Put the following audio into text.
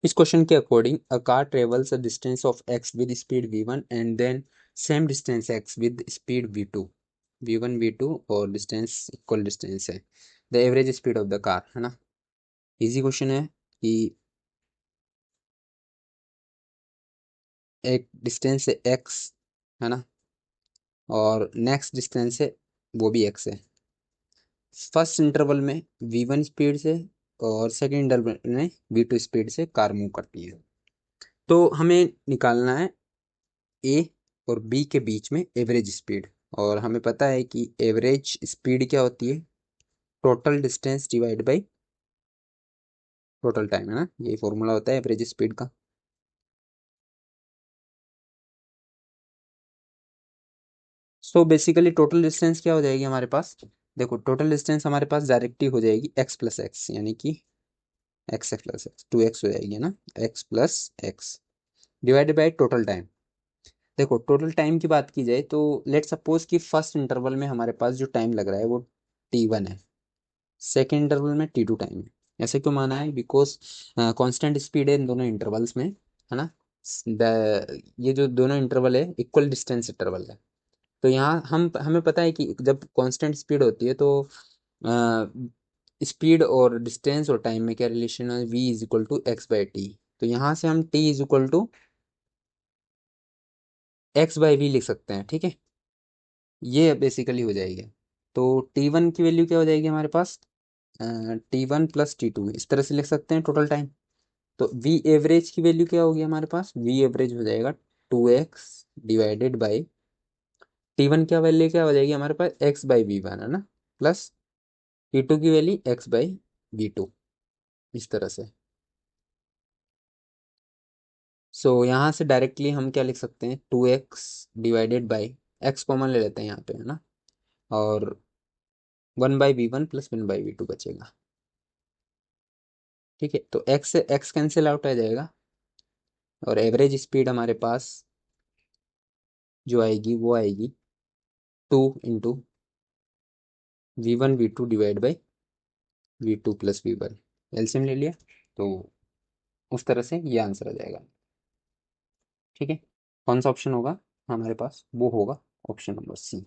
इस क्वेश्चन के according a car travels a distance of x with speed v1 and then same distance x with speed v1 v2 और distance equal distance है, the average speed of the car, है ना। Easy question है कि एक distance है x, है ना, और नेक्स्ट डिस्टेंस है वो भी x है। फर्स्ट इंटरवल में v1 स्पीड से और सेकेंड इंटरवल में v2 स्पीड से कार मूव करती है। तो हमें निकालना है ए और बी के बीच में एवरेज स्पीड, और हमें पता है कि एवरेज स्पीड क्या होती है, total distance divide by total time, है ना, यही फॉर्मूला होता है एवरेज स्पीड का। सो बेसिकली टोटल डिस्टेंस क्या हो जाएगी हमारे पास, देखो टोटल डिस्टेंस हमारे पास डायरेक्टली हो जाएगी एक्स प्लस एक्स, यानी कि x x plus x 2x हो जाएगी, है ना, x plus x divided by total time. देखो टोटल टाइम की बात की जाए तो लेट सपोज कि फर्स्ट इंटरवल में हमारे पास जो टाइम लग रहा है वो t1 है, सेकेंड इंटरवल में t2 टाइम है। ऐसे क्यों माना है, बिकॉज कांस्टेंट स्पीड है इन दोनों इंटरवल्स में, है ना। ये जो दोनों इंटरवल है इक्वल डिस्टेंस इंटरवल है। तो यहाँ हमें पता है कि जब कांस्टेंट स्पीड होती है तो स्पीड और डिस्टेंस और टाइम में क्या रिलेशन है, v is equal to X by T. तो यहाँ से हम t is equal to X by V लिख सकते हैं, ठीक है। ये बेसिकली हो जाएगी। तो t1 की वैल्यू क्या हो जाएगी हमारे पास, t1 प्लस t2, इस तरह से लिख सकते हैं टोटल टाइम। तो v एवरेज की वैल्यू क्या होगी हमारे पास, v एवरेज हो जाएगा 2x डिवाइडेड बाई t1 क्या वैल्यू क्या हो जाएगी हमारे पास, x बाई v1, है ना, प्लस t2 की वैल्यू x बाई v2, इस तरह से। सो यहाँ से डायरेक्टली हम क्या लिख सकते हैं, 2x divided by x common ले लेते हैं यहाँ पे, है ना, और 1/v1 प्लस 1/v2 बचेगा, ठीक है। तो x से x कैंसिल आउट आ जाएगा, और एवरेज स्पीड हमारे पास जो आएगी वो आएगी 2 × v1 v2 divide by v2 plus v1, LCM ले लिया, तो उस तरह से ये आंसर आ जाएगा, ठीक है। कौन सा ऑप्शन होगा हमारे पास, वो होगा ऑप्शन नंबर सी।